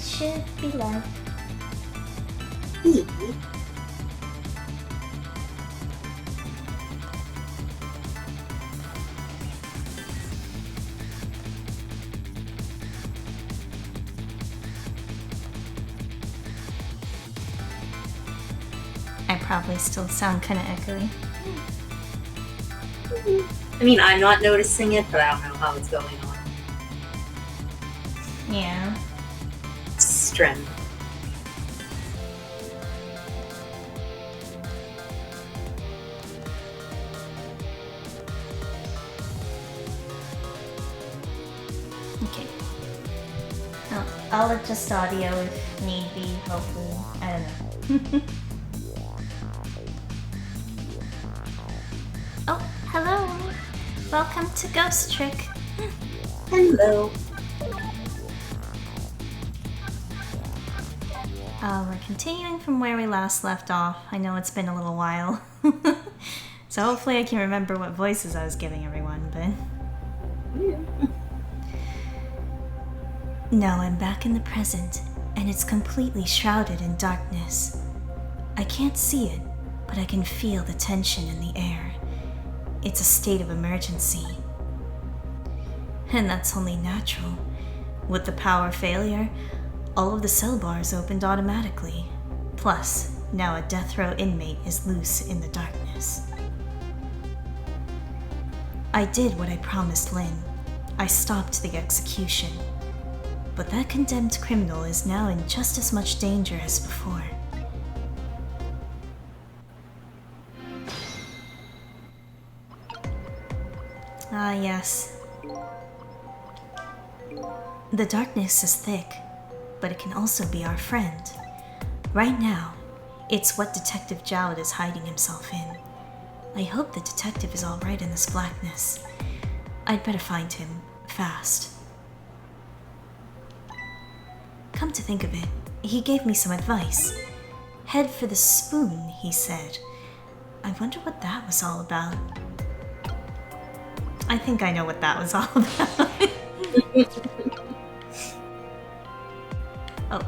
should be live. I probably still sound kind of echoey. I mean, I'm not noticing it, but I don't know how it's going on. Yeah. Strength. Okay. I'll adjust audio if need be, hopefully. I don't know. Oh, hello. Welcome to Ghost Trick. Hello. We're continuing from where we last left off. I know it's been a little while. So hopefully I can remember what voices I was giving everyone, but... Yeah. Now I'm back in the present, and it's completely shrouded in darkness. I can't see it, but I can feel the tension in the air. It's a state of emergency. And that's only natural. With the power failure, all of the cell bars opened automatically. Plus, now a death row inmate is loose in the darkness. I did what I promised Lynn. I stopped the execution. But that condemned criminal is now in just as much danger as before. Ah, yes. The darkness is thick, but it can also be our friend. Right now, it's what Detective Jowd is hiding himself in. I hope the detective is alright in this blackness. I'd better find him, fast. Come to think of it, he gave me some advice. Head for the spoon, he said. I wonder what that was all about. I think I know what that was all about. Oh,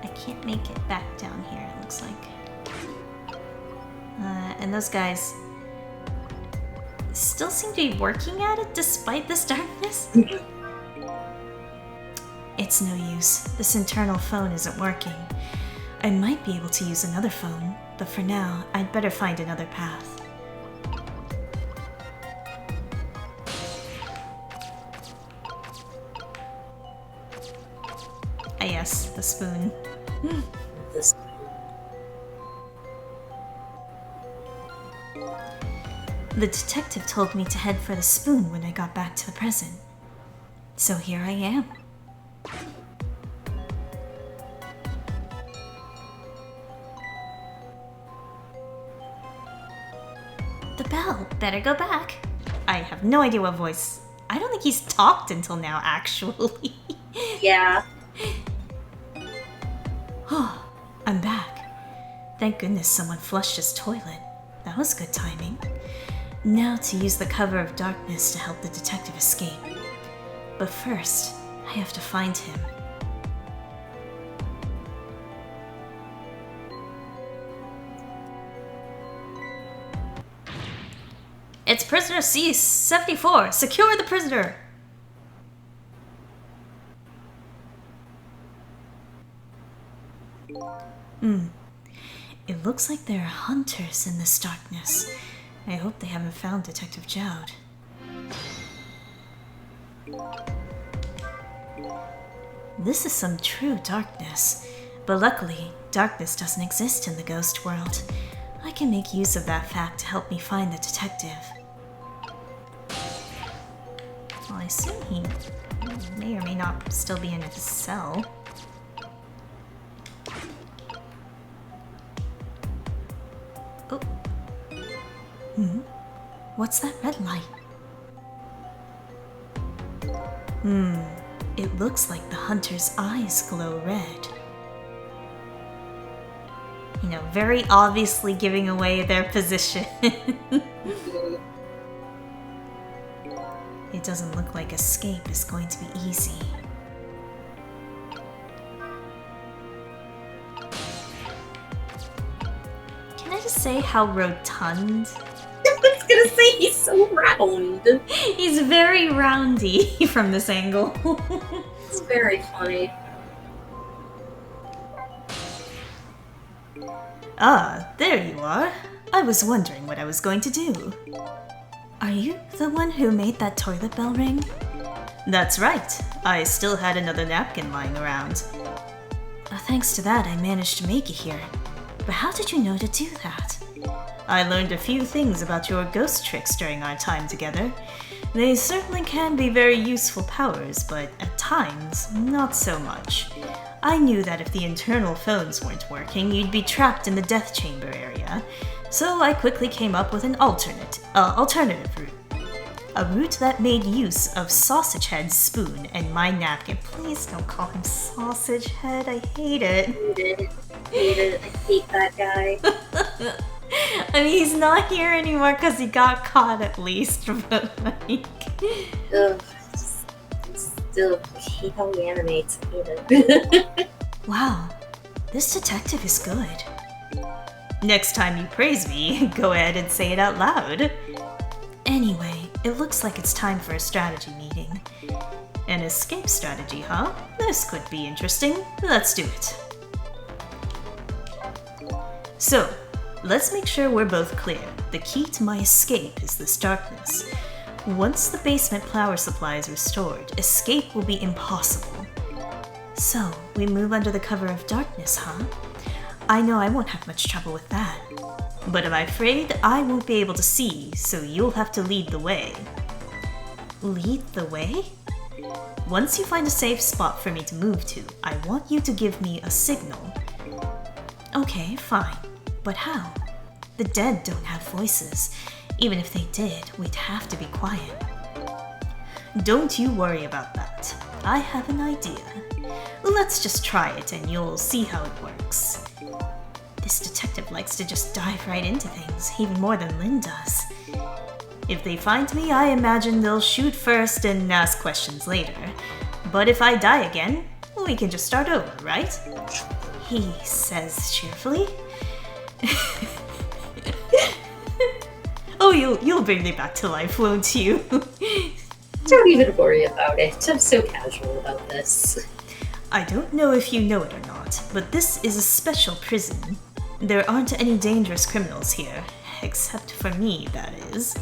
I can't make it back down here, it looks like. And those guys still seem to be working at it despite this darkness. It's no use. This internal phone isn't working. I might be able to use another phone, but for now, I'd better find another path. Ah yes, the spoon. This. The detective told me to head for the spoon when I got back to the present. So here I am. The bell. Better go back. I have no idea what voice. I don't think he's talked until now, actually. Yeah. Oh, I'm back. Thank goodness someone flushed his toilet. That was good timing. Now to use the cover of darkness to help the detective escape. But first, I have to find him. It's prisoner C-74. Secure the prisoner. It looks like there are hunters in this darkness. I hope they haven't found Detective Jowd. This is some true darkness, but luckily, darkness doesn't exist in the ghost world. I can make use of that fact to help me find the detective. Well, I assume he may or may not still be in his cell. Oh. What's that red light? It looks like the hunter's eyes glow red. You know, very obviously giving away their position. It doesn't look like escape is going to be easy. to say how rotund? I was gonna say he's so round. He's very roundy from this angle. It's very funny. Ah, there you are. I was wondering what I was going to do. Are you the one who made that toilet bell ring? That's right. I still had another napkin lying around. Thanks to that, I managed to make it here. But how did you know to do that? I learned a few things about your ghost tricks during our time together. They certainly can be very useful powers, but at times, not so much. I knew that if the internal phones weren't working, you'd be trapped in the death chamber area, so I quickly came up with an alternative route. A route that made use of Sausage Head's spoon and my napkin. Please don't call him Sausage Head, I hate it. Hate it. I hate that guy. I mean, he's not here anymore because he got caught at least, but like... Ugh. Still hate how he animates. Hate it. Wow, this detective is good. Next time you praise me, go ahead and say it out loud. Anyway, it looks like it's time for a strategy meeting. An escape strategy, huh? This could be interesting. Let's do it. So, let's make sure we're both clear. The key to my escape is this darkness. Once the basement power supply is restored, escape will be impossible. So, we move under the cover of darkness, huh? I know I won't have much trouble with that. But I'm afraid I won't be able to see, so you'll have to lead the way. Lead the way? Once you find a safe spot for me to move to, I want you to give me a signal. Okay, fine. But how? The dead don't have voices. Even if they did, we'd have to be quiet. Don't you worry about that. I have an idea. Let's just try it and you'll see how it works. This detective likes to just dive right into things, even more than Lynn does. If they find me, I imagine they'll shoot first and ask questions later. But if I die again, we can just start over, right? He says cheerfully. Oh, you'll bring me back to life, won't you? Don't even worry about it. I'm so casual about this. I don't know if you know it or not, but this is a special prison. There aren't any dangerous criminals here, except for me, that is.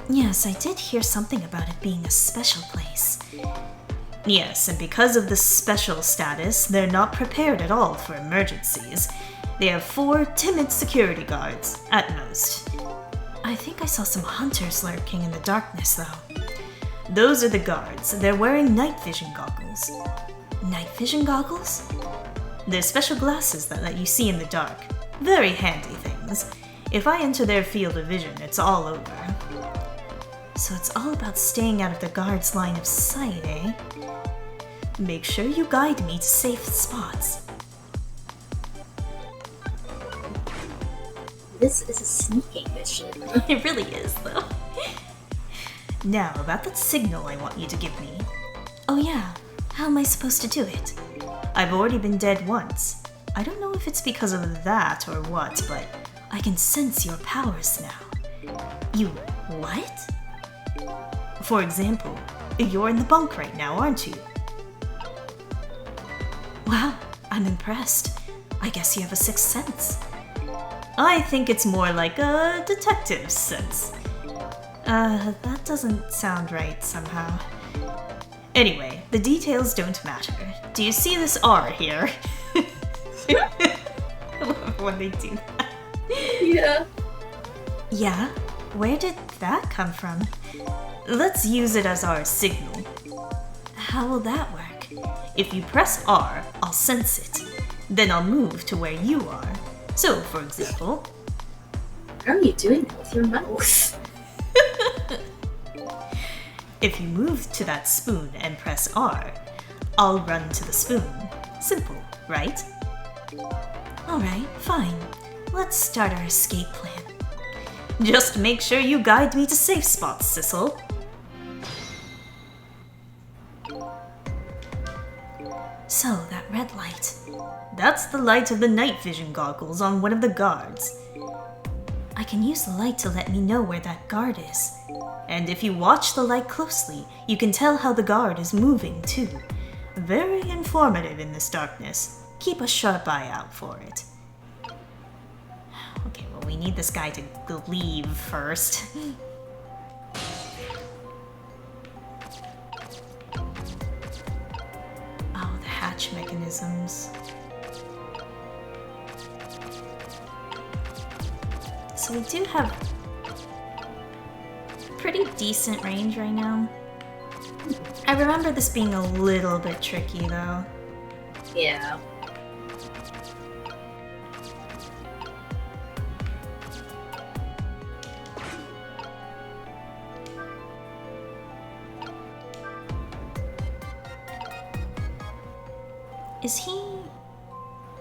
Yes, I did hear something about it being a special place. Yes, and because of the special status, they're not prepared at all for emergencies. They have 4 timid security guards, at most. I think I saw some hunters lurking in the darkness, though. Those are the guards. They're wearing night vision goggles. Night vision goggles? They're special glasses that let you see in the dark. Very handy things. If I enter their field of vision, it's all over. So it's all about staying out of the guards' line of sight, eh? Make sure you guide me to safe spots. This is a sneaking mission. It really is, though. Now, about that signal I want you to give me. Oh yeah, how am I supposed to do it? I've already been dead once. I don't know if it's because of that or what, but I can sense your powers now. You what? For example, you're in the bunk right now, aren't you? Wow, I'm impressed. I guess you have a sixth sense. I think it's more like a detective's sense. That doesn't sound right somehow. Anyway, the details don't matter. Do you see this R here? I love when they do that. Yeah. Yeah? Where did that come from? Let's use it as our signal. How will that work? If you press R, I'll sense it. Then I'll move to where you are. So, for example... How are you doing that with your mouth? If you move to that spoon and press R, I'll run to the spoon. Simple, right? Alright, fine. Let's start our escape plan. Just make sure you guide me to safe spots, Sissel. So, that red light. That's the light of the night vision goggles on one of the guards. I can use the light to let me know where that guard is. And if you watch the light closely, you can tell how the guard is moving too. Very informative in this darkness. Keep a sharp eye out for it. Okay, well, we need this guy to leave first. Oh, the hatch mechanisms. So we do have pretty decent range right now. I remember this being a little bit tricky though. Yeah.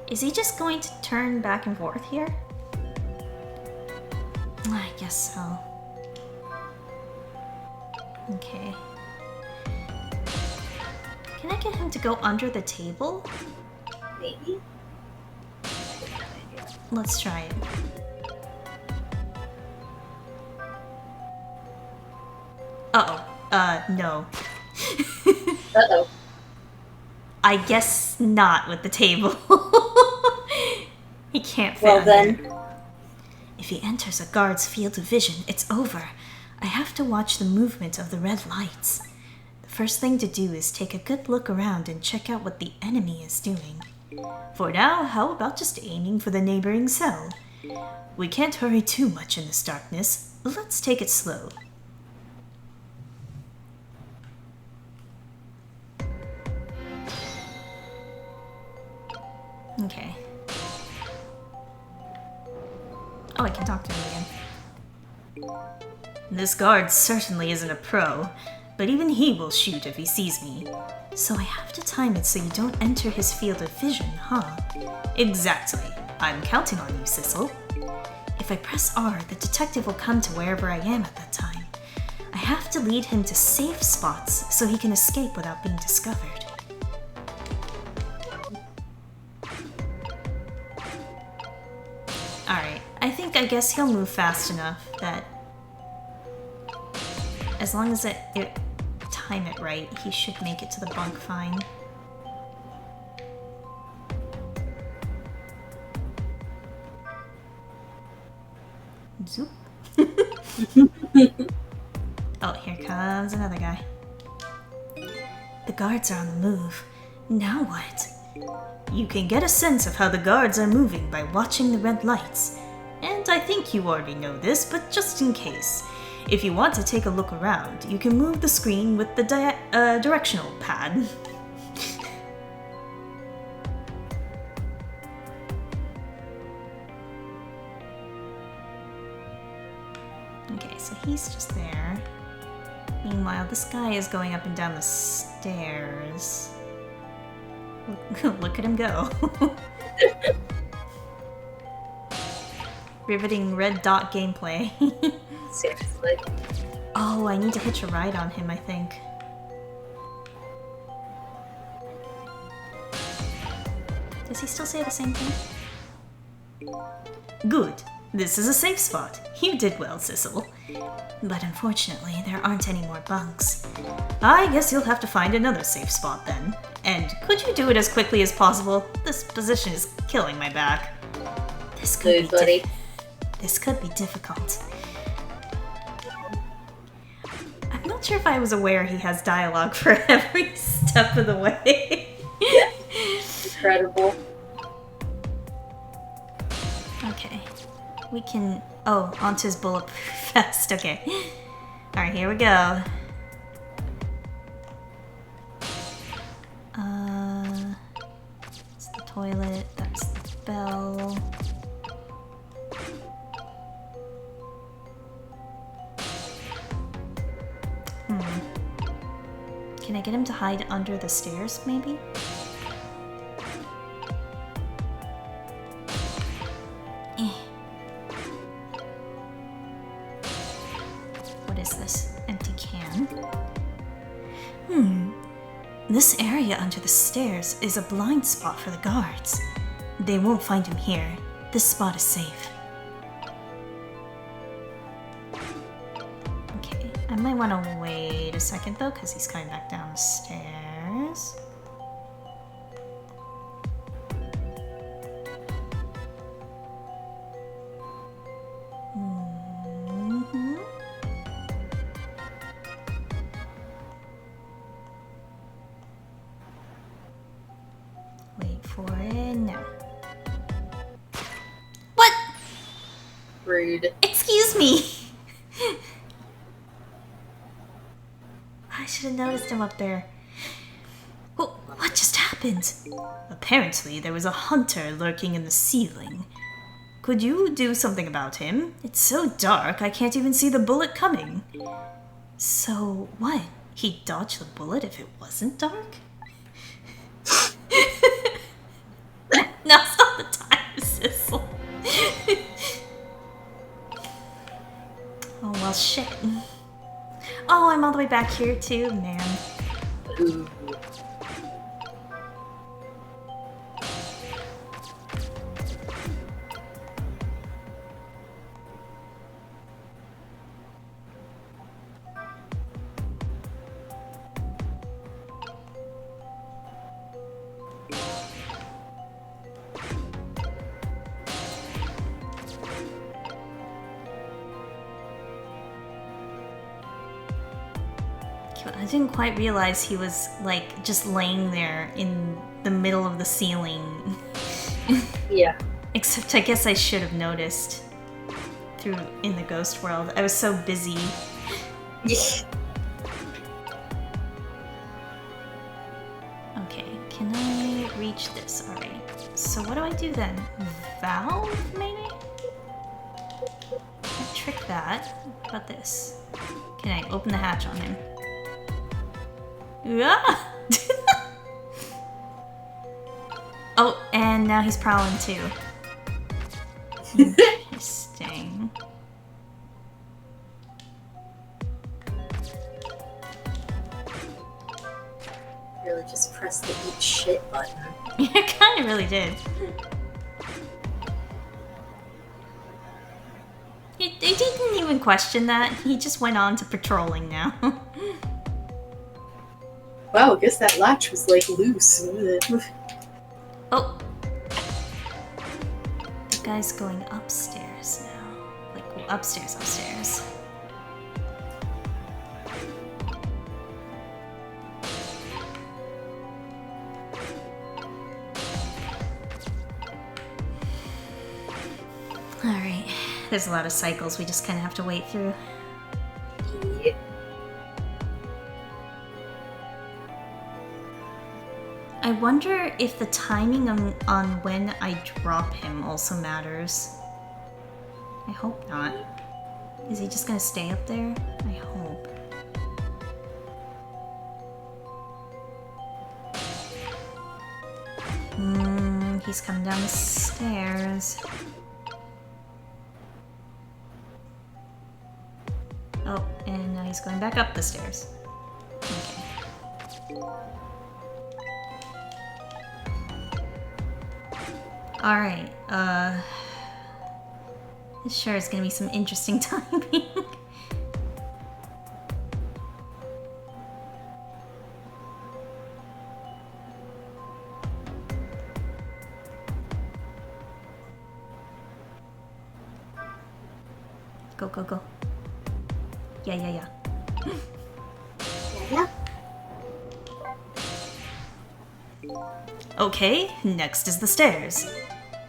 Is he just going to turn back and forth here? I guess so. Okay. Can I get him to go under the table? Maybe. Let's try it. Uh-oh. No. Uh-oh. I guess not with the table. He can't fit Well under. then. If he enters a guard's field of vision, it's over. I have to watch the movement of the red lights. The first thing to do is take a good look around and check out what the enemy is doing. For now, how about just aiming for the neighboring cell? We can't hurry too much in this darkness. Let's take it slow. Okay. Oh, I can talk to him again. This guard certainly isn't a pro, but even he will shoot if he sees me. So I have to time it so you don't enter his field of vision, huh? Exactly. I'm counting on you, Sissel. If I press R, the detective will come to wherever I am at that time. I have to lead him to safe spots so he can escape without being discovered. Alright, I guess he'll move fast enough that as long as it time it right, he should make it to the bunk fine. Zoop. Oh, here comes another guy. The guards are on the move. Now what? You can get a sense of how the guards are moving by watching the red lights. And I think you already know this, but just in case. If you want to take a look around, you can move the screen with the directional pad. Okay, so he's just there. Meanwhile, this guy is going up and down the stairs. Look at him go. Riveting red dot gameplay. Seriously. Oh, I need to hitch a ride on him, I think. Does he still say the same thing? Good. This is a safe spot. You did well, Sissel. But unfortunately, there aren't any more bunks. I guess you'll have to find another safe spot then. And could you do it as quickly as possible? This position is killing my back. This could be difficult. I'm not sure if I was aware he has dialogue for every step of the way. Incredible. Okay. We can... Oh, onto his bullet vest. Okay. Alright, here we go. It's the toilet. That's the bell. Can I get him to hide under the stairs, maybe? What is this? Empty can? This area under the stairs is a blind spot for the guards. They won't find him here. This spot is safe. might want to wait a second though, because he's coming back down the stairs. Wait for it now. What? Rude. Excuse me! I should have noticed him up there. What just happened? Apparently, there was a hunter lurking in the ceiling. Could you do something about him? It's so dark, I can't even see the bullet coming. So, what? He'd dodge the bullet if it wasn't dark? Now's not the time, Sissel. Oh, well, shit. Oh, I'm all the way back here, too, man. Ooh. I didn't quite realize he was, like, just laying there in the middle of the ceiling. Yeah. Except I guess I should have noticed in the ghost world. I was so busy. Okay, can I reach this? Alright. So what do I do then? Valve, maybe? I trick that. What about this? Can I open the hatch on him? Ah! Oh, and now he's prowling too. Interesting. Really just press the eat shit button. Yeah, kind of really did. He didn't even question that. He just went on to patrolling now. Wow, I guess that latch was like loose. Oh. The guy's going upstairs now. Like, upstairs. Alright. There's a lot of cycles we just kind of have to wait through. Yeah. I wonder if the timing on when I drop him also matters. I hope not. Is he just gonna stay up there? I hope. He's coming down the stairs. Oh, and now he's going back up the stairs. Okay. Alright, this sure is gonna be some interesting timing. Go, go, go. Yeah. Yeah. Okay, next is the stairs.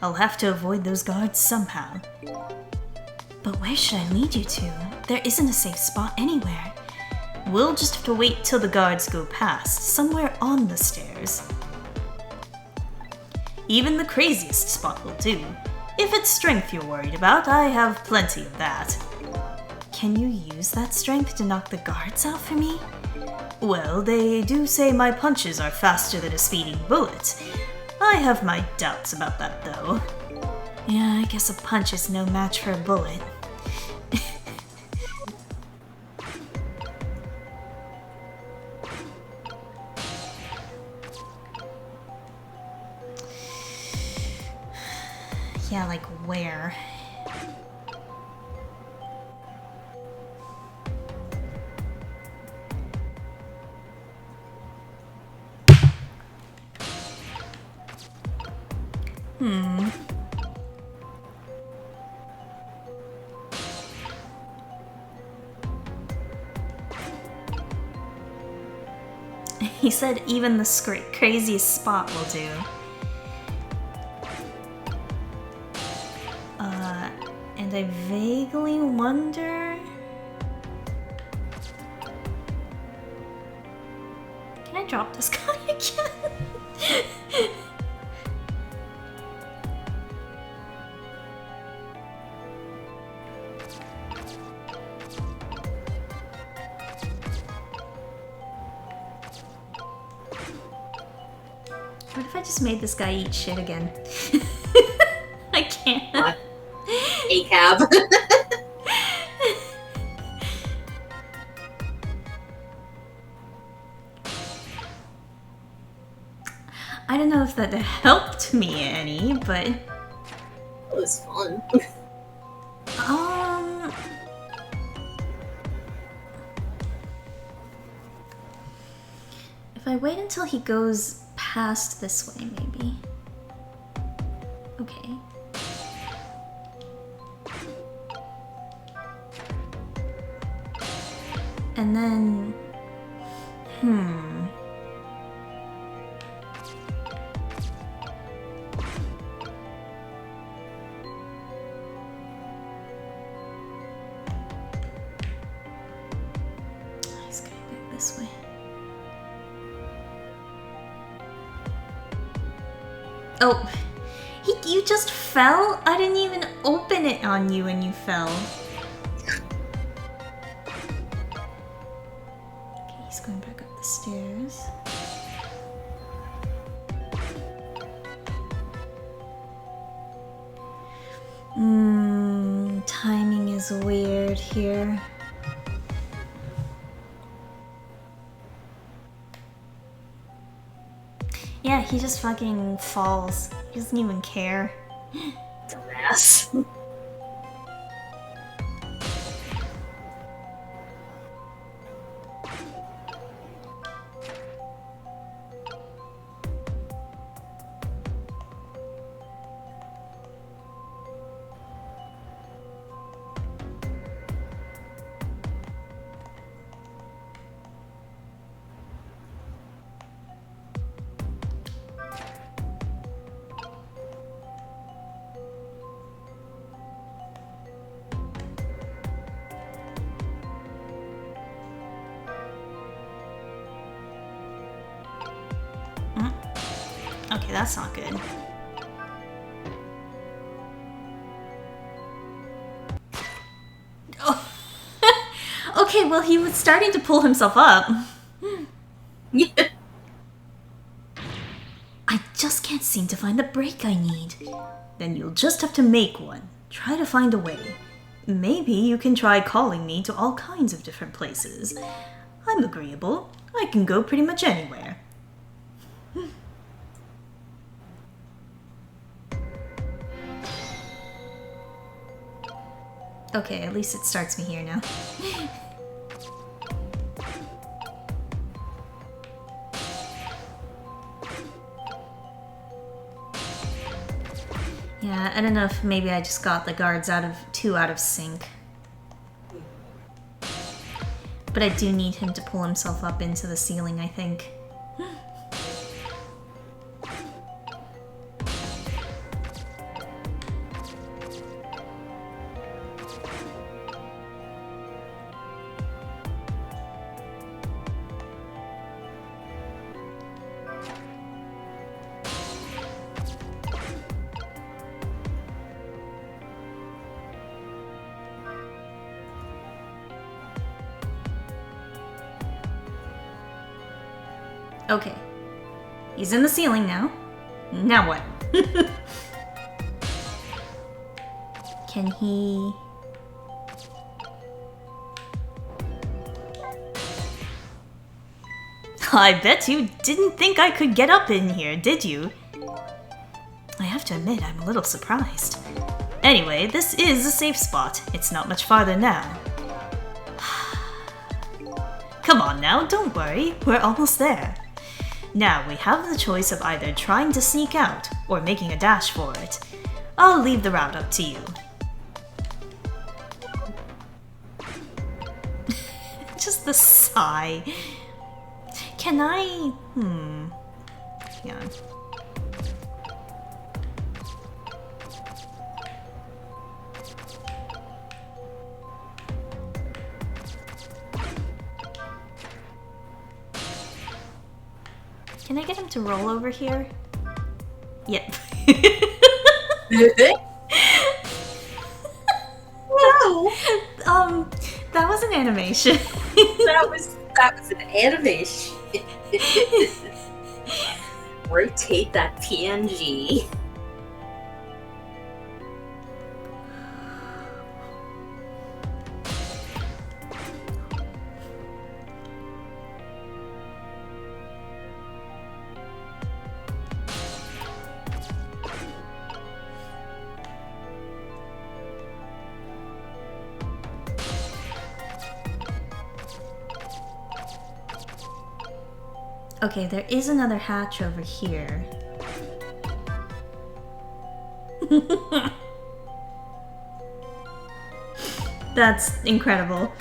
I'll have to avoid those guards somehow. But where should I lead you to? There isn't a safe spot anywhere. We'll just have to wait till the guards go past, somewhere on the stairs. Even the craziest spot will do. If it's strength you're worried about, I have plenty of that. Can you use that strength to knock the guards out for me? Well, they do say my punches are faster than a speeding bullet. I have my doubts about that, though. Yeah, I guess a punch is no match for a bullet. Yeah, like where? He said even the craziest spot will do. And I vaguely wonder... Can I drop this guy again? What if I just made this guy eat shit again? I can't. A cab. I don't know if that helped me any, but... It was fun. If I wait until he goes past this way, maybe. Okay. And then... He's going back this way. Oh, you just fell? I didn't even open it on you and you fell. Okay, he's going back up the stairs. Timing is weird here. Yeah, he just fucking falls. He doesn't even care. Dumbass. Okay, that's not good. Oh. Okay, well, he was starting to pull himself up. Yeah. I just can't seem to find the break I need. Then you'll just have to make one. Try to find a way. Maybe you can try calling me to all kinds of different places. I'm agreeable. I can go pretty much anywhere. Okay, at least it starts me here now. Yeah, I don't know if maybe I just got the guards too out of sync. But I do need him to pull himself up into the ceiling, I think. Okay. He's in the ceiling now. Now what? Can he... I bet you didn't think I could get up in here, did you? I have to admit, I'm a little surprised. Anyway, this is a safe spot. It's not much farther now. Come on now, don't worry. We're almost there. Now we have the choice of either trying to sneak out or making a dash for it. I'll leave the route up to you. Just the sigh. Can I... Hang on. Can I get him to roll over here? Yep. No! That was an animation. that was an animation. Rotate that PNG. Okay, there is another hatch over here. That's incredible.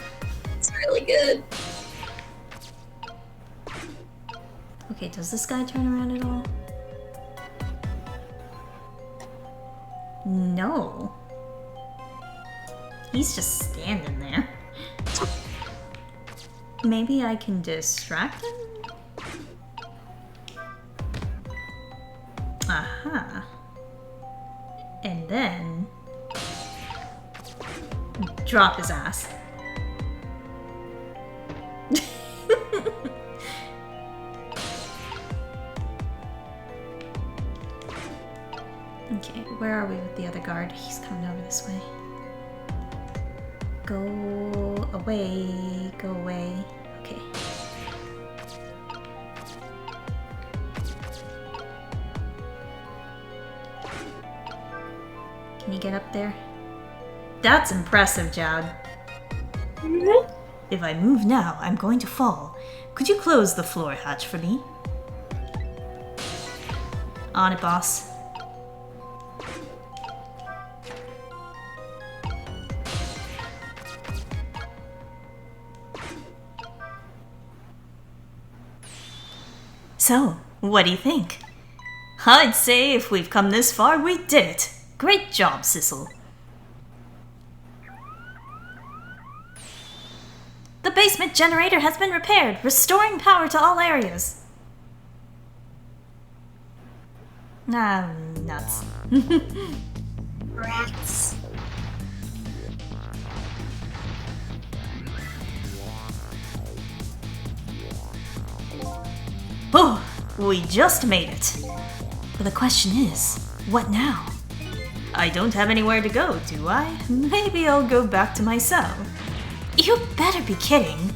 It's really good. Okay, does this guy turn around at all? No. He's just standing there. Maybe I can distract him? Aha. And then... drop his ass. Okay, where are we with the other guard? He's coming over this way. Go away, go away. Okay. Can you get up there? That's impressive, Jowd. If I move now, I'm going to fall. Could you close the floor hatch for me? On it, boss. So, what do you think? I'd say if we've come this far, we did it. Great job, Sissel. The basement generator has been repaired, restoring power to all areas. Nuts. Rats. Oh, we just made it. But the question is, what now? I don't have anywhere to go, do I? Maybe I'll go back to my cell. You better be kidding.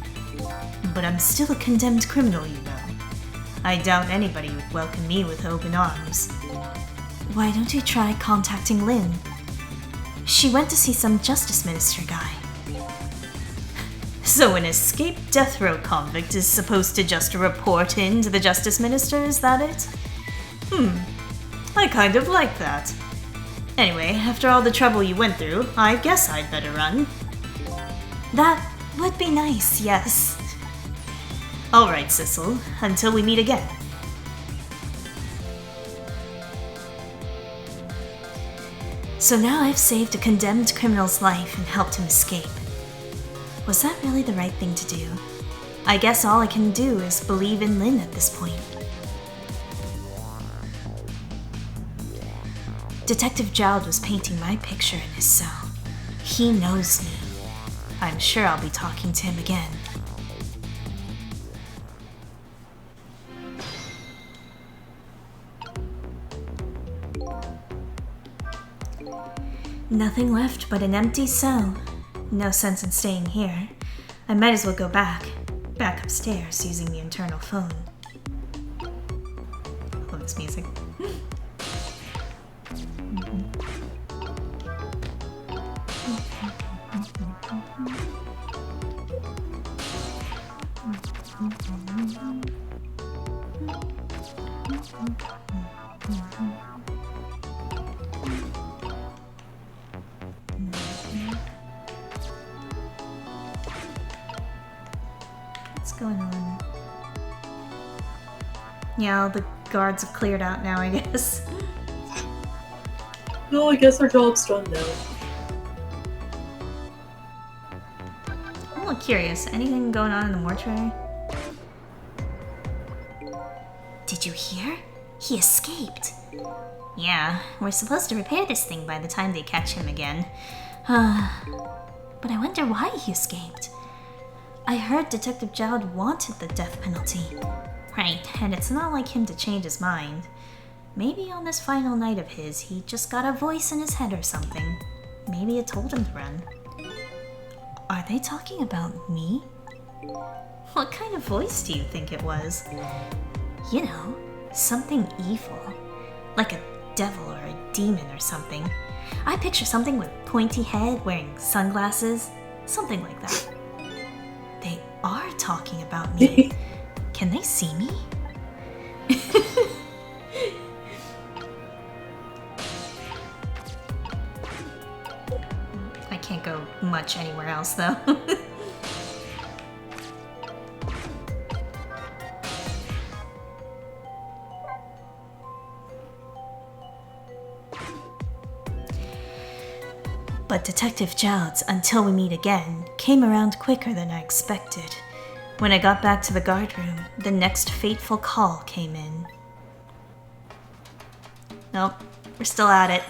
But I'm still a condemned criminal, you know. I doubt anybody would welcome me with open arms. Why don't you try contacting Lynn? She went to see some Justice Minister guy. So an escaped death row convict is supposed to just report in to the Justice Minister, is that it? I kind of like that. Anyway, after all the trouble you went through, I guess I'd better run. That would be nice, yes. Alright, Sissel, until we meet again. So now I've saved a condemned criminal's life and helped him escape. Was that really the right thing to do? I guess all I can do is believe in Lynn at this point. Detective Jowd was painting my picture in his cell. He knows me. I'm sure I'll be talking to him again. Nothing left but an empty cell. No sense in staying here. I might as well go back upstairs using the internal phone. I love this music. What's going on? Yeah, the guards have cleared out now, I guess. No, I guess our job's done now. I'm a little curious. Anything going on in the mortuary? Did you hear? He escaped. Yeah, we're supposed to repair this thing by the time they catch him again. But I wonder why he escaped. I heard Detective Jowd wanted the death penalty. Right, and it's not like him to change his mind. Maybe on this final night of his, he just got a voice in his head or something. Maybe it told him to run. Are they talking about me? What kind of voice do you think it was? You know, something evil. Like a devil or a demon or something. I picture something with pointy head, wearing sunglasses. Something like that. They are talking about me. Can they see me? I can't go much anywhere else though. But Detective Jowd's Until We Meet Again came around quicker than I expected. When I got back to the guard room, the next fateful call came in. Nope, we're still at it.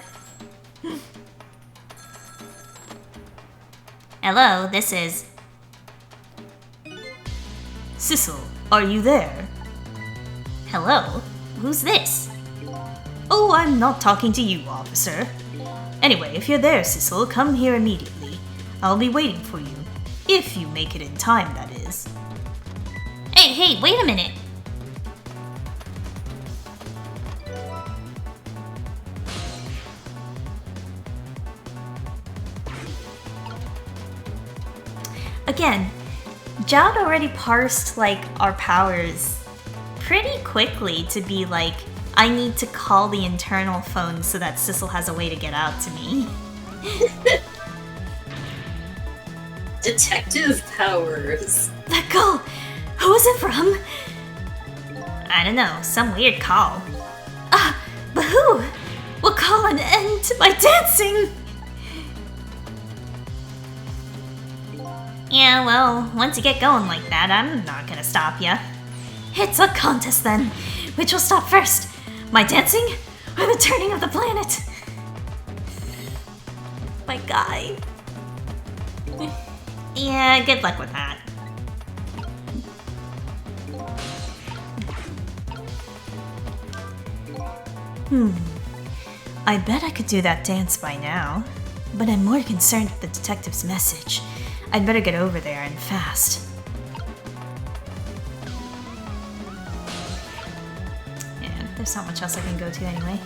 Hello, this is... Sissel, are you there? Hello? Who's this? Oh, I'm not talking to you, officer. Anyway, if you're there, Sissel, come here immediately. I'll be waiting for you. If you make it in time, that is. Hey, wait a minute! Again, Jowd already parsed, like, our powers pretty quickly to be like, I need to call the internal phone so that Sissel has a way to get out to me. Detective powers. Let go! Who was it from? I don't know, some weird call. But who? Will call an end to my dancing! Yeah, well, once you get going like that, I'm not gonna stop ya. It's a contest then. Which will stop first? My dancing or the turning of the planet? My guy. Yeah, good luck with that. I bet I could do that dance by now. But I'm more concerned with the detective's message. I'd better get over there and fast. Yeah, there's not much else I can go to anyway.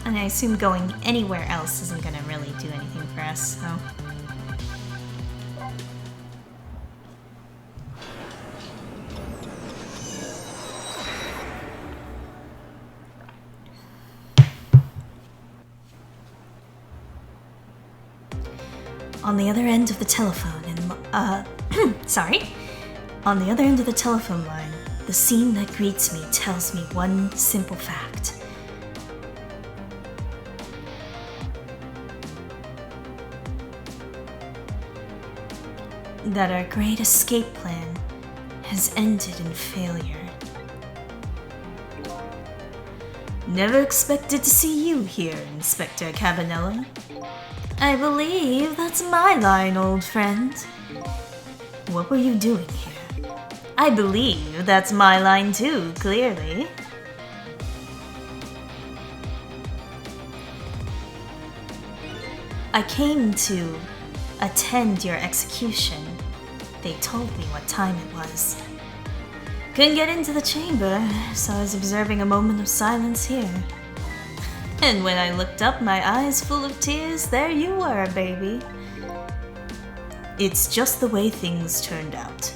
And I assume going anywhere else isn't gonna really do anything for us, so... On the other end of the telephone sorry. On the other end of the telephone line, the scene that greets me tells me one simple fact. That our great escape plan has ended in failure. Never expected to see you here, Inspector Cabanela. I believe that's my line, old friend. What were you doing here? I believe that's my line too, clearly. I came to attend your execution. They told me what time it was. Couldn't get into the chamber, so I was observing a moment of silence here. And when I looked up, my eyes full of tears, there you were, baby. It's just the way things turned out.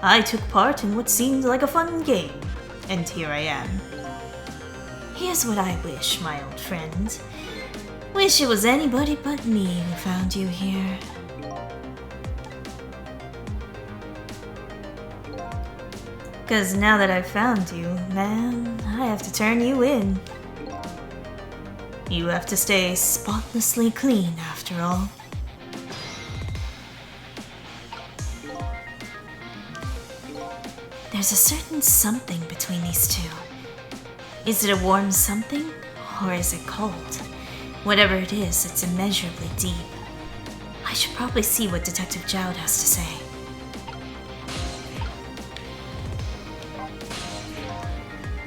I took part in what seemed like a fun game, and here I am. Here's what I wish, my old friend. Wish it was anybody but me who found you here. Cause now that I've found you, man, I have to turn you in. You have to stay spotlessly clean after all. There's a certain something between these two. Is it a warm something, or is it cold? Whatever it is, it's immeasurably deep. I should probably see what Detective Jowd has to say.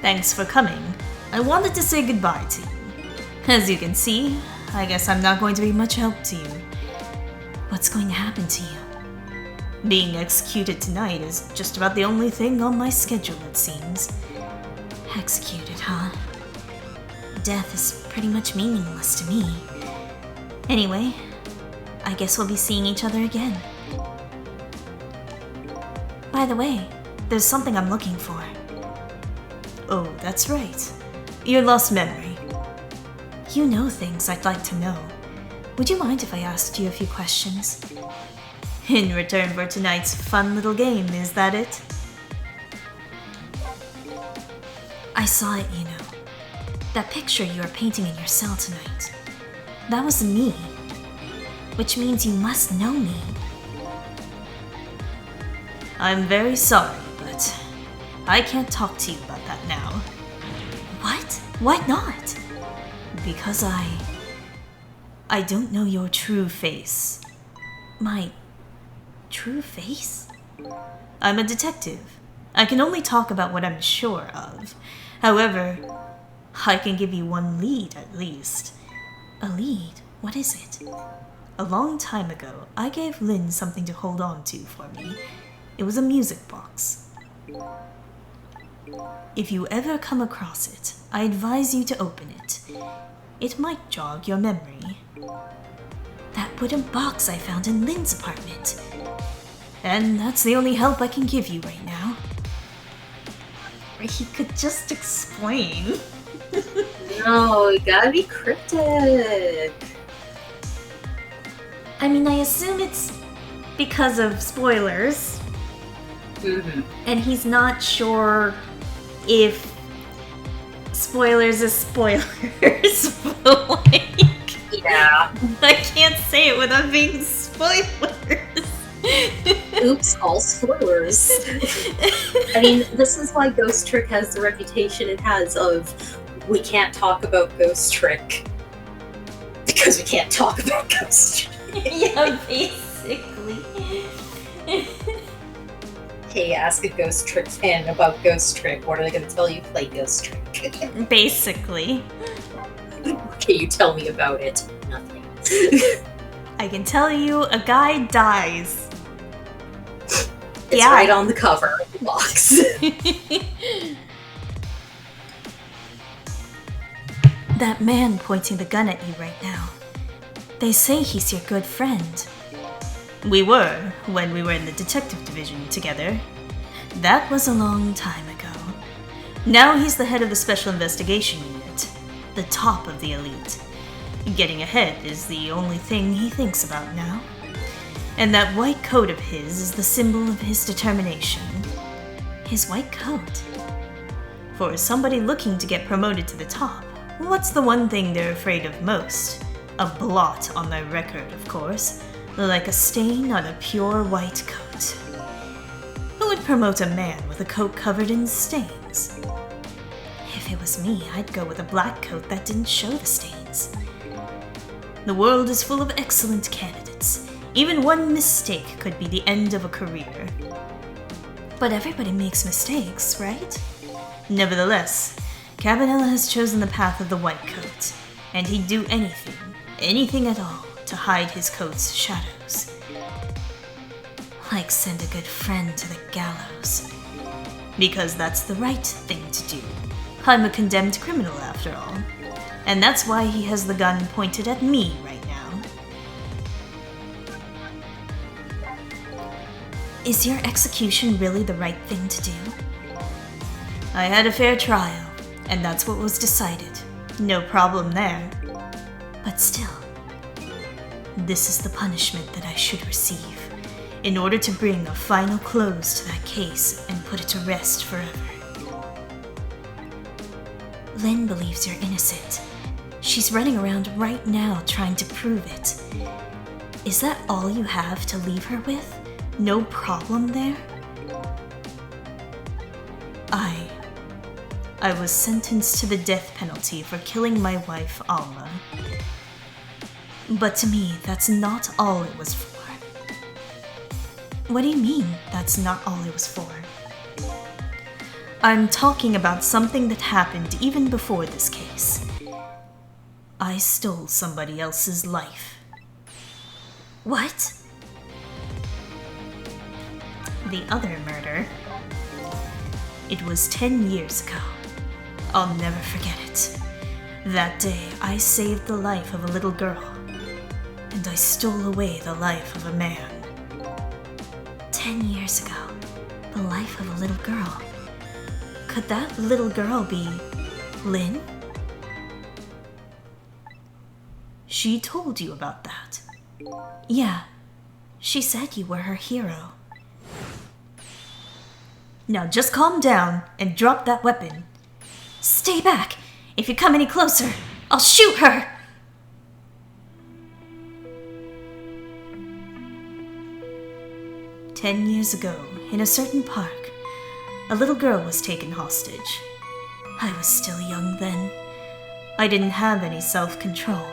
Thanks for coming. I wanted to say goodbye to you. As you can see, I guess I'm not going to be much help to you. What's going to happen to you? Being executed tonight is just about the only thing on my schedule, it seems. Executed, huh? Death is pretty much meaningless to me. Anyway, I guess we'll be seeing each other again. By the way, there's something I'm looking for. Oh, that's right. Your lost memory. You know things I'd like to know. Would you mind if I asked you a few questions? In return for tonight's fun little game, is that it? I saw it, you know. That picture you were painting in your cell tonight. That was me. Which means you must know me. I'm very sorry, but I can't talk to you about that now. What? Why not? Because I don't know your true face. My true face? I'm a detective. I can only talk about what I'm sure of. However, I can give you one lead at least. A lead? What is it? A long time ago, I gave Lynn something to hold on to for me. It was a music box. If you ever come across it, I advise you to open it. It might jog your memory. That wooden box I found in Lynn's apartment. And that's the only help I can give you right now. He could just explain. No, you gotta be cryptic. I mean, I assume it's because of spoilers. Mm-hmm. And he's not sure if spoilers is spoilers, but like, Yeah. I can't say it without being spoilers. Oops, all spoilers. I mean, this is why Ghost Trick has the reputation it has of we can't talk about Ghost Trick because we can't talk about Ghost Trick. Yeah, basically. Hey, ask a Ghost Trick fan about Ghost Trick. What are they going to tell you? Play Ghost Trick. Basically. Okay, you tell me about it. Nothing. I can tell you a guy dies. It's Yeah. right on the cover of the box. That man pointing the gun at you right now. They say he's your good friend. We were, when we were in the detective division together. That was a long time ago. Now he's the head of the Special Investigation Unit, the top of the elite. Getting ahead is the only thing he thinks about now. And that white coat of his is the symbol of his determination. His white coat? For somebody looking to get promoted to the top, what's the one thing they're afraid of most? A blot on their record, of course, like a stain on a pure white coat. Who would promote a man with a coat covered in stains? If it was me, I'd go with a black coat that didn't show the stains. The world is full of excellent candidates. Even one mistake could be the end of a career. But everybody makes mistakes, right? Nevertheless, Cabanela has chosen the path of the white coat, and he'd do anything at all, to hide his coat's shadows. Like send a good friend to the gallows. Because that's the right thing to do. I'm a condemned criminal, after all. And that's why he has the gun pointed at me right now. Is your execution really the right thing to do? I had a fair trial, and that's what was decided. No problem there. But still, this is the punishment that I should receive, in order to bring a final close to that case and put it to rest forever. Lynn believes you're innocent. She's running around right now trying to prove it. Is that all you have to leave her with? No problem there? I was sentenced to the death penalty for killing my wife, Alma. But to me, that's not all it was for. What do you mean, that's not all it was for? I'm talking about something that happened even before this case. I stole somebody else's life. What? The other murder. It was 10 years ago. I'll never forget it. That day, I saved the life of a little girl, and I stole away the life of a man. 10 years ago, the life of a little girl. Could that little girl be Lynn? She told you about that. Yeah, she said you were her hero. Now just calm down and drop that weapon. Stay back! If you come any closer, I'll shoot her! "10 years ago, in a certain park, a little girl was taken hostage. I was still young then. I didn't have any self-control.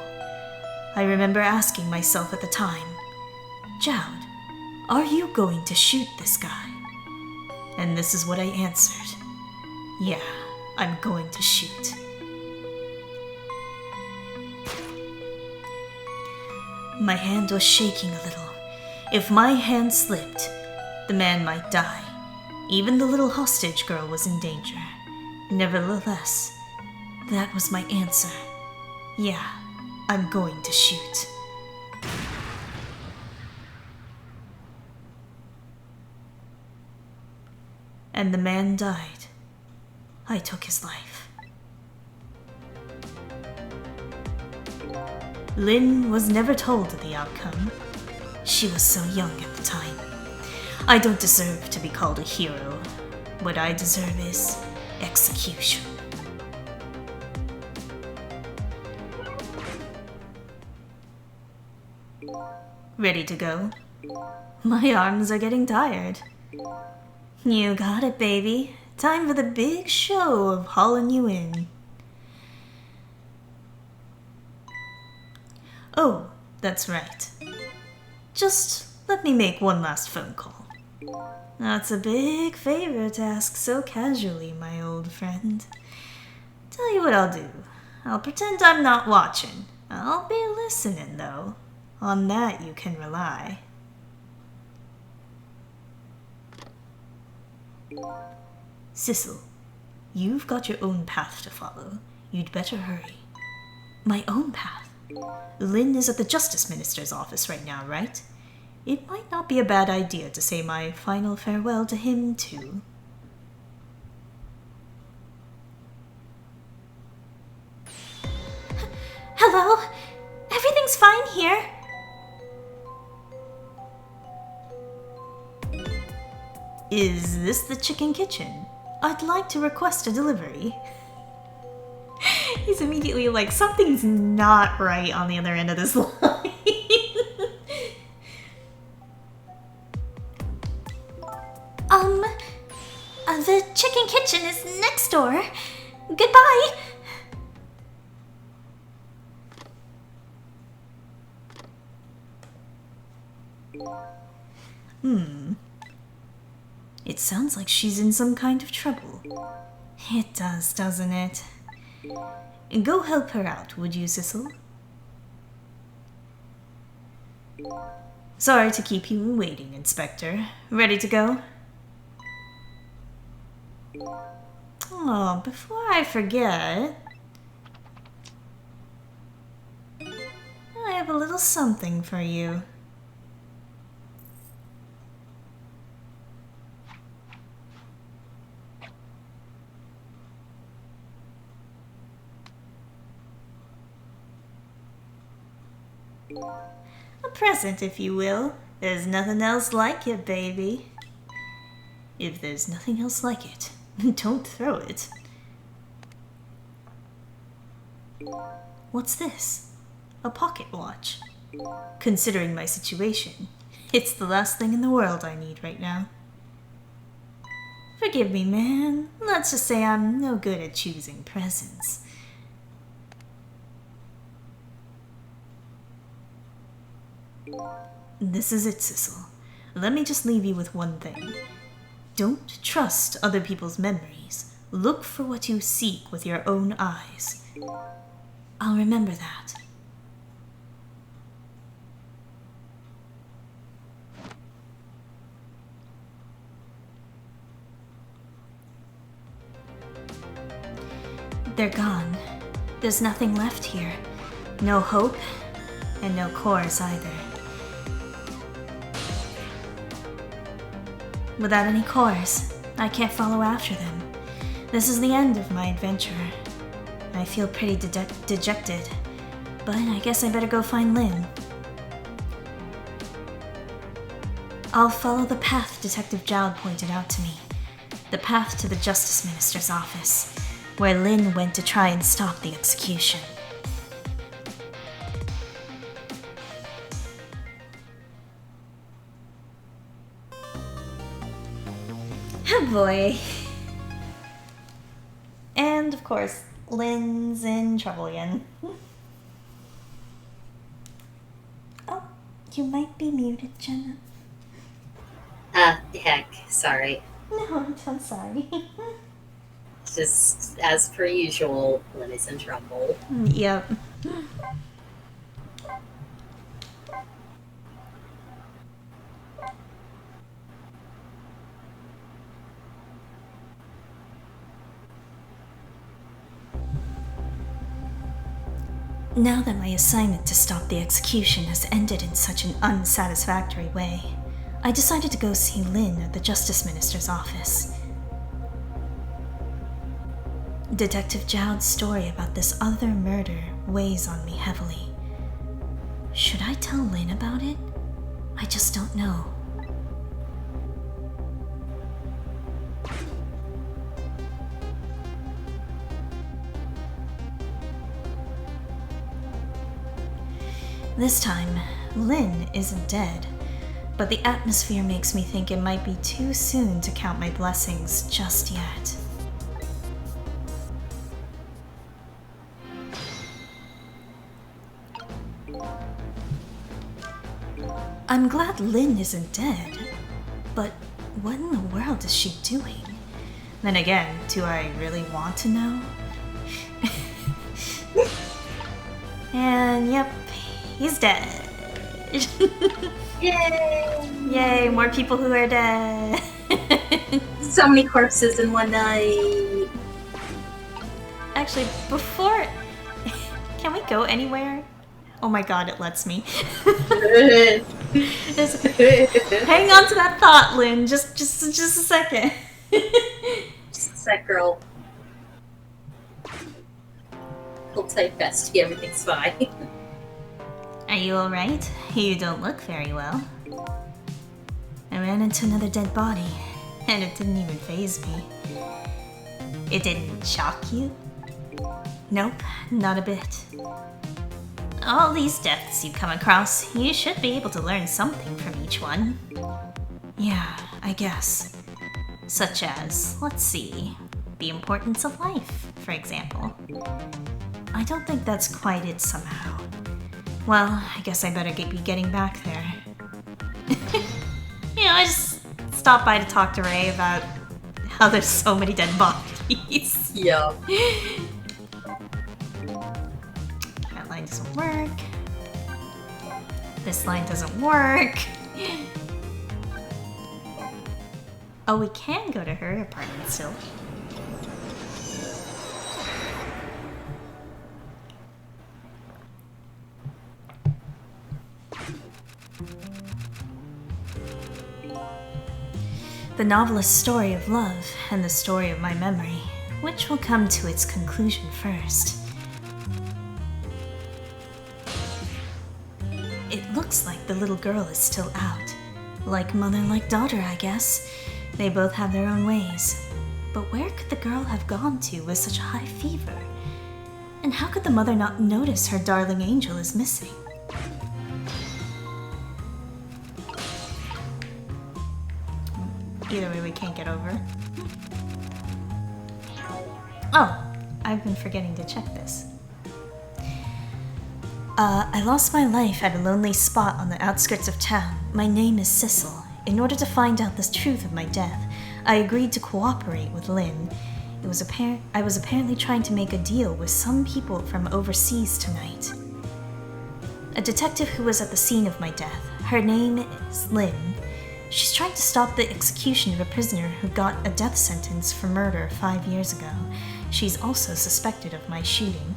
I remember asking myself at the time, Jowd, are you going to shoot this guy? And this is what I answered. Yeah, I'm going to shoot. My hand was shaking a little. If my hand slipped, the man might die. Even the little hostage girl was in danger. Nevertheless, that was my answer. Yeah, I'm going to shoot. And the man died. I took his life. Lynn was never told the outcome. She was so young at the time. I don't deserve to be called a hero. What I deserve is execution. Ready to go? My arms are getting tired. You got it, baby. Time for the big show of hauling you in. Oh, that's right. Just let me make one last phone call. That's a big favor to ask so casually, my old friend. Tell you what I'll do. I'll pretend I'm not watching. I'll be listening, though. On that you can rely. Sissel, you've got your own path to follow. You'd better hurry. My own path? Lynn is at the Justice Minister's office right now, right? It might not be a bad idea to say my final farewell to him, too. Hello? Everything's fine here. Is this the chicken kitchen? I'd like to request a delivery. He's immediately like, something's not right on the other end of this line. The chicken kitchen is next door. Goodbye. It sounds like she's in some kind of trouble. It does, doesn't it? Go help her out, would you, Sissel? Sorry to keep you waiting, Inspector. Ready to go? Oh, before I forget... have a little something for you. A present, if you will. There's nothing else like it, baby. If there's nothing else like it, don't throw it. What's this? A pocket watch. Considering my situation, it's the last thing in the world I need right now. Forgive me, man. Let's just say I'm no good at choosing presents. This is it, Sissel. Let me just leave you with one thing. Don't trust other people's memories. Look for what you seek with your own eyes. I'll remember that. They're gone. There's nothing left here. No hope, and no cores either. Without any cores, I can't follow after them. This is the end of my adventure. I feel pretty dejected, but I guess I better go find Lynn. I'll follow the path Detective Jowd pointed out to me. The path to the Justice Minister's office, where Lynn went to try and stop the execution. Oh boy. And of course, Lynn's in trouble again. Oh, you might be muted, Jenna. Heck, sorry. No, I'm sorry. Just as per usual, Lynn is in trouble. Yep. Now that my assignment to stop the execution has ended in such an unsatisfactory way, I decided to go see Lynn at the Justice Minister's office. Detective Jowd's story about this other murder weighs on me heavily. Should I tell Lynn about it? I just don't know. This time, Lynn isn't dead, but the atmosphere makes me think it might be too soon to count my blessings just yet. I'm glad Lynn isn't dead, but what in the world is she doing? Then again, do I really want to know? And yep, he's dead. Yay! Yay, more people who are dead. So many corpses in one night. Actually, before... Can we go anywhere? Oh my god, it lets me. Hang on to that thought, Lynn. Just a second. Just a sec, girl. Hold tight, bestie. Everything's fine. Are you alright? You don't look very well. I ran into another dead body, and it didn't even faze me. It didn't shock you? Nope, not a bit. All these deaths you come across, you should be able to learn something from each one. Yeah, I guess. Such as, let's see, the importance of life, for example. I don't think that's quite it somehow. Well, I guess I better be getting back there. You know, I just stopped by to talk to Ray about how there's so many dead bodies. Yeah. That line doesn't work. This line doesn't work. Oh, we can go to her apartment still. The novelist's story of love and the story of my memory, which will come to its conclusion first. It looks like the little girl is still out. Like mother, like daughter, I guess. They both have their own ways. But where could the girl have gone to with such a high fever? And how could the mother not notice her darling angel is missing? Either way, we can't get over. Oh, I've been forgetting to check this. I lost my life at a lonely spot on the outskirts of town. My name is Sissel. In order to find out the truth of my death, I agreed to cooperate with Lynn. I was apparently trying to make a deal with some people from overseas tonight. A detective who was at the scene of my death. Her name is Lynn. She's trying to stop the execution of a prisoner who got a death sentence for murder 5 years ago. She's also suspected of my shooting.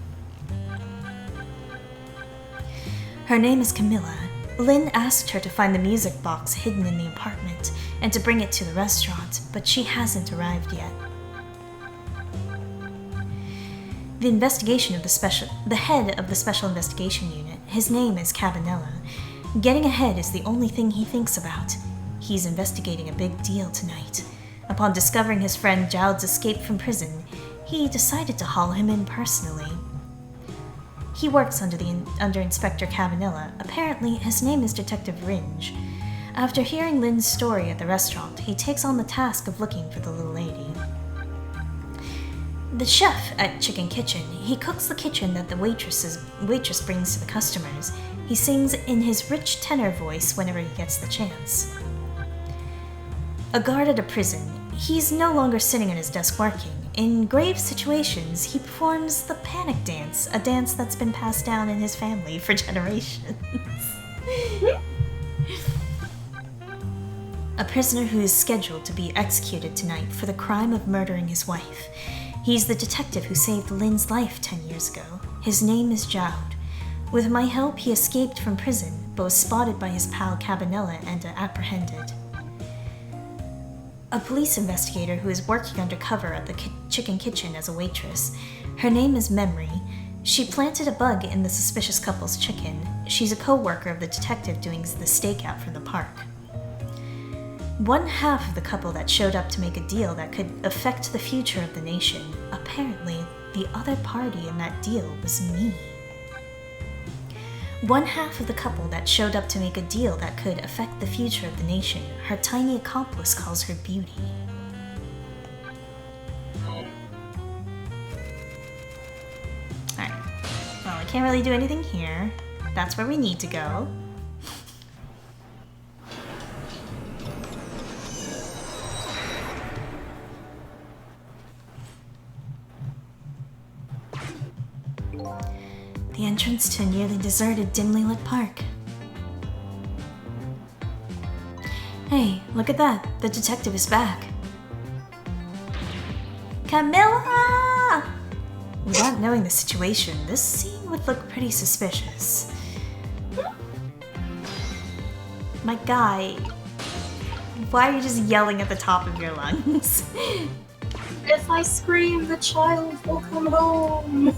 Her name is Camilla. Lynn asked her to find the music box hidden in the apartment and to bring it to the restaurant, but she hasn't arrived yet. The head of the Special Investigation Unit, his name is Cabanella. Getting ahead is the only thing he thinks about. He's investigating a big deal tonight. Upon discovering his friend Jowd's escape from prison, he decided to haul him in personally. He works under Inspector Cabanella. Apparently, his name is Detective Ringe. After hearing Lynn's story at the restaurant, he takes on the task of looking for the little lady. The chef at Chicken Kitchen, he cooks the kitchen that the waitress brings to the customers. He sings in his rich tenor voice whenever he gets the chance. A guard at a prison, he's no longer sitting at his desk working. In grave situations, he performs the panic dance, a dance that's been passed down in his family for generations. A prisoner who is scheduled to be executed tonight for the crime of murdering his wife. He's the detective who saved Lynn's life 10 years ago. His name is Jowd. With my help, he escaped from prison, but was spotted by his pal Cabanella and apprehended. A police investigator who is working undercover at the Chicken Kitchen as a waitress. Her name is Memory. She planted a bug in the suspicious couple's chicken. She's a co-worker of the detective doing the stakeout from the park. One half of the couple that showed up to make a deal that could affect the future of the nation. Apparently, the other party in that deal was me. One half of the couple that showed up to make a deal that could affect the future of the nation. Her tiny accomplice calls her Beauty. Alright. Well, I can't really do anything here. That's where we need to go. The entrance to a nearly deserted, dimly lit park. Hey, look at that. The detective is back. Camilla! Without knowing the situation, this scene would look pretty suspicious. My guy, why are you just yelling at the top of your lungs? If I scream, the child will come home.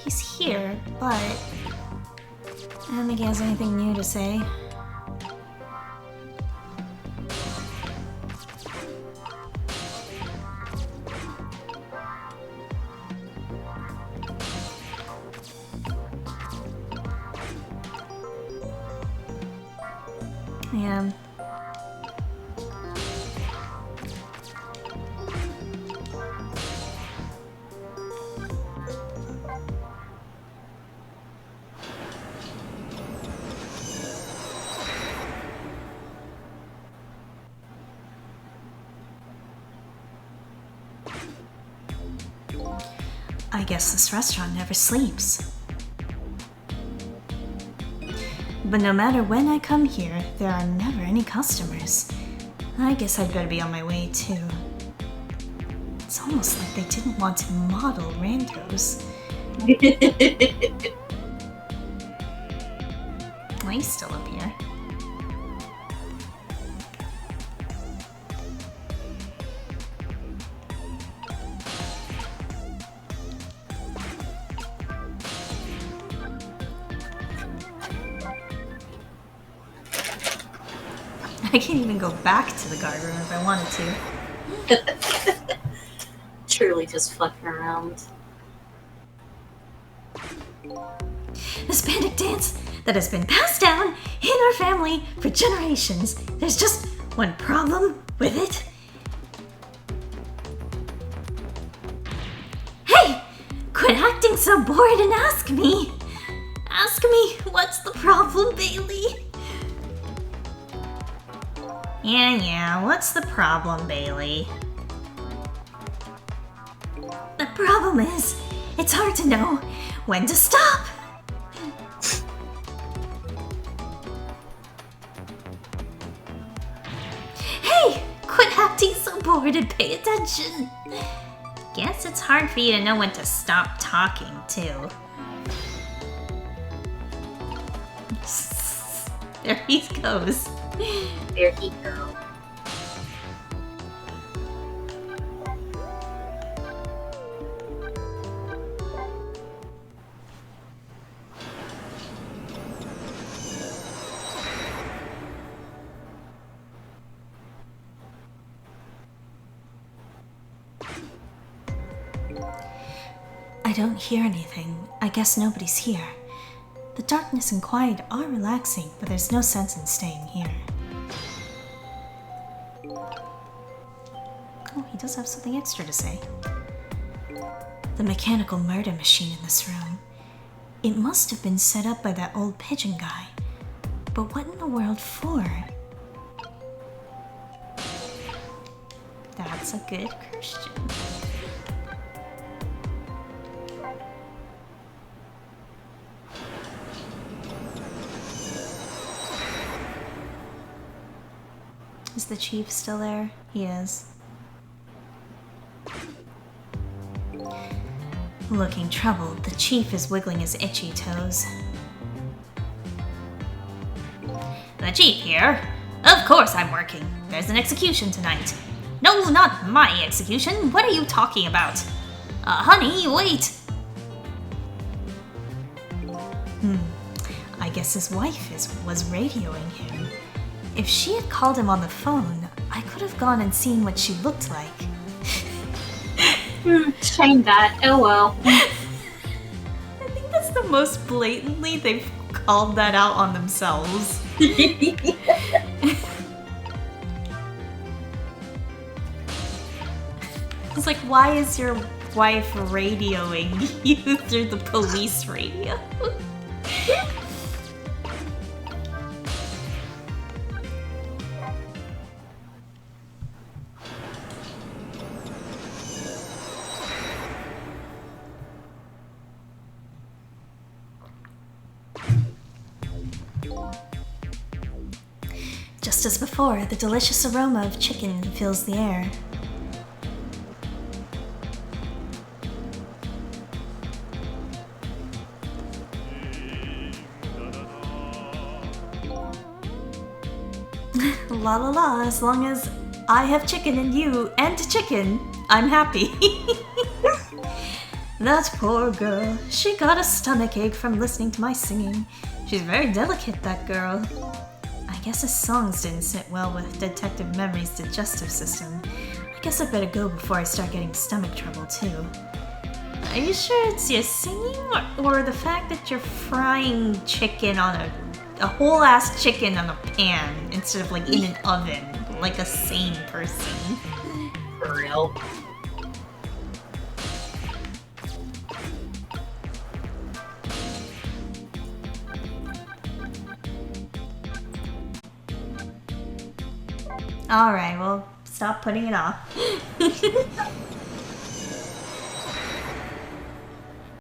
He's here, but I don't think he has anything new to say. Yeah. guess this restaurant never sleeps. But no matter when I come here, there are never any customers. I guess I'd better be on my way too. It's almost like they didn't want to model randos. Well, he's still up here. I can't even go back to the guard room if I wanted to. Truly just fucking around. This panic dance that has been passed down in our family for generations. There's just one problem with it. Hey! Quit acting so bored and ask me! Ask me what's the problem, Bailey? Yeah, what's the problem, Bailey? The problem is, it's hard to know when to stop. Hey, quit acting so bored and pay attention. Guess it's hard for you to know when to stop talking, too. There he goes. There he goes. I don't hear anything. I guess nobody's here. The darkness and quiet are relaxing, but there's no sense in staying here. Oh, he does have something extra to say. The mechanical murder machine in this room. It must have been set up by that old pigeon guy. But what in the world for? That's a good question. Is the chief still there? He is. Looking troubled, the chief is wiggling his itchy toes. The chief here? Of course I'm working. There's an execution tonight. No, not my execution. What are you talking about? Honey, wait! I guess his wife was radioing him. If she had called him on the phone, I could have gone and seen what she looked like. Shame that. Oh well. I think that's the most blatantly they've called that out on themselves. It's like, why is your wife radioing you through the police radio? Just as before, the delicious aroma of chicken fills the air. La la la, as long as I have chicken and you and chicken, I'm happy. That poor girl. She got a stomachache from listening to my singing. She's very delicate, that girl. I guess his songs didn't sit well with Detective Memory's digestive system. I guess I'd better go before I start getting stomach trouble, too. Are you sure it's your singing or the fact that you're frying chicken on a whole-ass chicken on a pan instead of like in an oven, like a sane person? For real. Alright, well, stop putting it off.